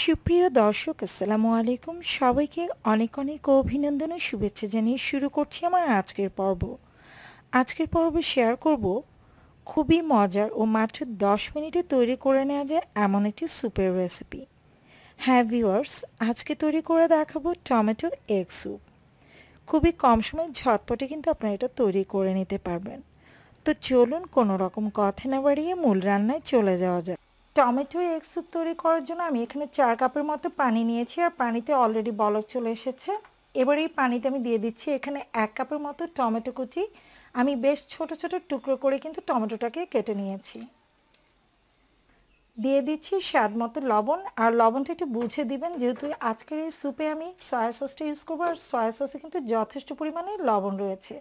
সুপ্রিয় দর্শক, আসসালামু আলাইকুম। সবাইকে অনেক অনেক অভিনন্দন ও শুভেচ্ছা জানিয়ে শুরু করছি আমার আজকের পর্ব। আজকের পর্বে শেয়ার করব খুবই মজার ও মাত্র 10 মিনিটে তৈরি করে নেওয়া যায় এমন একটি স্যুপের রেসিপি। হ্যাঁ ভিউয়ার্স, আজকে তৈরি করে দেখাবো টমেটো এগ স্যুপ। খুবই কম সময়ে ঝটপটে কিন্তু আপনারা এটা তৈরি করে নিতে পারবেন। তো চলুন কোনো রকম কথা না বাড়িয়ে মূল রান্নায় চলে যাওয়া যাক। টমেটো এগ স্যুপ তৈরি করার জন্য আমি এখানে 4 কাপের মতো পানি নিয়েছি, আর পানিতে অলরেডি বলক চলে এসেছে। এবার এই পানিতে আমি দিয়ে দিচ্ছি এখানে 1 কাপের মতো টমেটো কুচি। আমি বেশ ছোট ছোট টুকরো করে কিন্তু টমেটোটাকে কেটে নিয়েছি। দিয়ে দিচ্ছি স্বাদ মতো লবণ, আর লবণটা একটু বুঝে দিবেন, যেহেতু আজকের এই স্যুপে আমি সয়া সসটা ইউজ করবো, আর সয়া সসে কিন্তু যথেষ্ট পরিমাণে লবণ রয়েছে।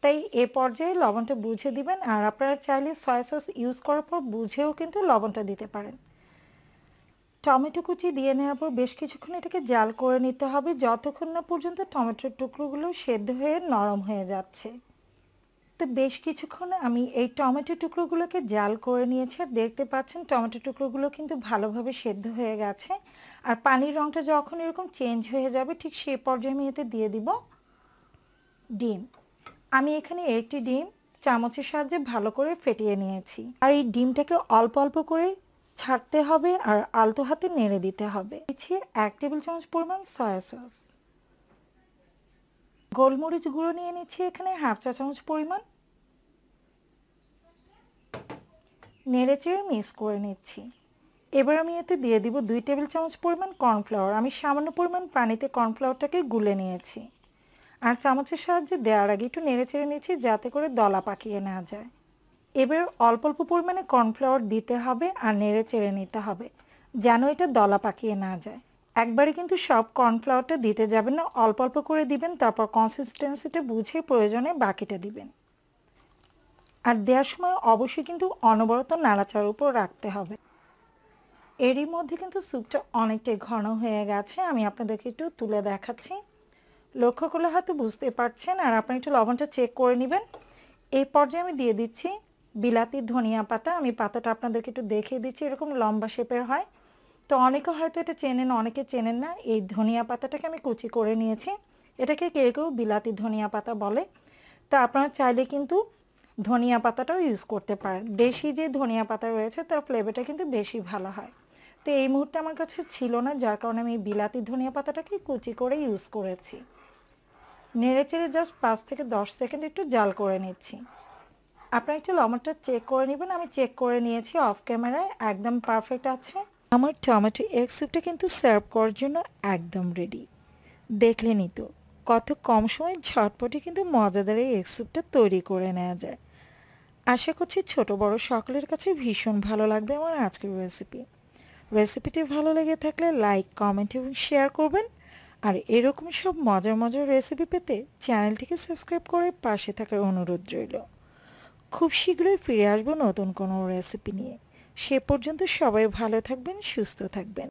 তাই এ পর্যায়ে লবণটা বুঝে দিবেন, আর আপনারা চাইলে সয়া সস ইউজ করার পর বুঝেও কিন্তু লবণটা দিতে পারেন। টমেটো কুচি দিয়ে নেওয়ার পর বেশ কিছুক্ষণ এটাকে জাল করে নিতে হবে, যতক্ষণ না পর্যন্ত টমেটোর টুকরোগুলো সেদ্ধ হয়ে নরম হয়ে যাচ্ছে। তো বেশ কিছুক্ষণ আমি এই টমেটো টুকরোগুলোকে জাল করে নিয়েছি, আর দেখতে পাচ্ছেন টমেটো টুকরোগুলো কিন্তু ভালোভাবে সেদ্ধ হয়ে গেছে। আর পানির রঙটা যখন এরকম চেঞ্জ হয়ে যাবে, ঠিক সেই পর্যায়ে আমি এতে দিয়ে দিব ডিম। আমি এখানে একটি ডিম চামচের সাহায্যে ভালো করে ফেটিয়ে নিয়েছি, আর এই ডিমটাকে অল্প অল্প করে ছাড়তে হবে আর আলতো হাতে নেড়ে দিতে হবে। দিচ্ছি 1 টেবিল চামচ পরিমাণ সয়া সস। গোলমরিচ গুঁড়ো নিয়ে নিচ্ছি এখানে 1/2 চা চামচ পরিমাণ। নেড়ে চেড়ে মিক্স করে নিচ্ছি। এবার আমি এতে দিয়ে দিব 2 টেবিল চামচ পরিমাণ কর্নফ্লাওয়ার। আমি সামান্য পরিমাণ পানিতে কর্নফ্লাওয়ারটাকে গুলে নিয়েছি, আর চামচের সাহায্যে দেওয়ার আগে একটু নেড়ে চেড়ে নিচ্ছি যাতে করে দলা পাকিয়ে না যায়। এবার অল্প অল্প পরিমাণে কর্নফ্লাওয়ার দিতে হবে আর নেড়ে চেড়ে নিতে হবে, যেন এটা দলা পাকিয়ে না যায়। একবারে কিন্তু সব কর্নফ্লাওয়ারটা দিতে যাবেন না, অল্প অল্প করে দিবেন, তারপর কনসিস্টেন্সিটা বুঝে প্রয়োজনে বাকিটা দিবেন। আর দেওয়ার সময় অবশ্যই কিন্তু অনবরত নাড়াচাড়ার উপর রাখতে হবে। এরই মধ্যে কিন্তু স্যুপটা অনেকটাই ঘন হয়ে গেছে, আমি আপনাদেরকে একটু তুলে দেখাচ্ছি। লক্ষ্য করলে হয়তো বুঝতে পারছেন, আর আপনারা একটু লবণটা চেক করে নেবেন। এই পর্যায়ে আমি দিয়ে দিচ্ছি বিলাতি ধনিয়া পাতা। আমি পাতাটা আপনাদেরকে একটু দেখিয়ে দিচ্ছি, এরকম লম্বা শেপের হয়। তো অনেকে হয়তো এটা চেনেন, অনেকে চেনেন না। এই ধনিয়া পাতাটাকে আমি কুচি করে নিয়েছি। এটাকে কেউ কেউ বিলাতি ধনিয়া পাতা বলে। তা আপনারা চাইলে কিন্তু ধনিয়া পাতাটাও ইউজ করতে পারেন। দেশি যে ধনিয়া পাতা রয়েছে তার ফ্লেভারটা কিন্তু বেশি ভালো হয়। তো এই মুহূর্তে আমার কাছে ছিল না, যার কারণে আমি বিলাতি ধনিয়া পাতাটাকে কুচি করে ইউজ করেছি। নেড়ে চেড়ে জাস্ট 5 থেকে 10 সেকেন্ড একটু জাল করে নিচ্ছি। আপনারা একটু লবণটা চেক করে নেবেন। আমি চেক করে নিয়েছি অফ ক্যামেরায়, একদম পারফেক্ট আছে। আমার টমেটো এগ স্যুপটা কিন্তু সার্ভ করার জন্য একদম রেডি। দেখলেনই তো কত কম সময়ে ঝটপটে কিন্তু মজাদার এই এগ স্যুপটা তৈরি করে নেওয়া যায়। আশা করছি ছোট বড় সকলের কাছে ভীষণ ভালো লাগবে আমার আজকের রেসিপিটি ভালো লেগে থাকলে লাইক, কমেন্ট এবং শেয়ার করবেন। আর এরকম সব মজার মজার রেসিপি পেতে চ্যানেলটিকে সাবস্ক্রাইব করে পাশে থাকার অনুরোধ রইল। খুব শীঘ্রই ফিরে আসবো নতুন কোনো রেসিপি নিয়ে। সে পর্যন্ত সবাই ভালো থাকবেন, সুস্থ থাকবেন।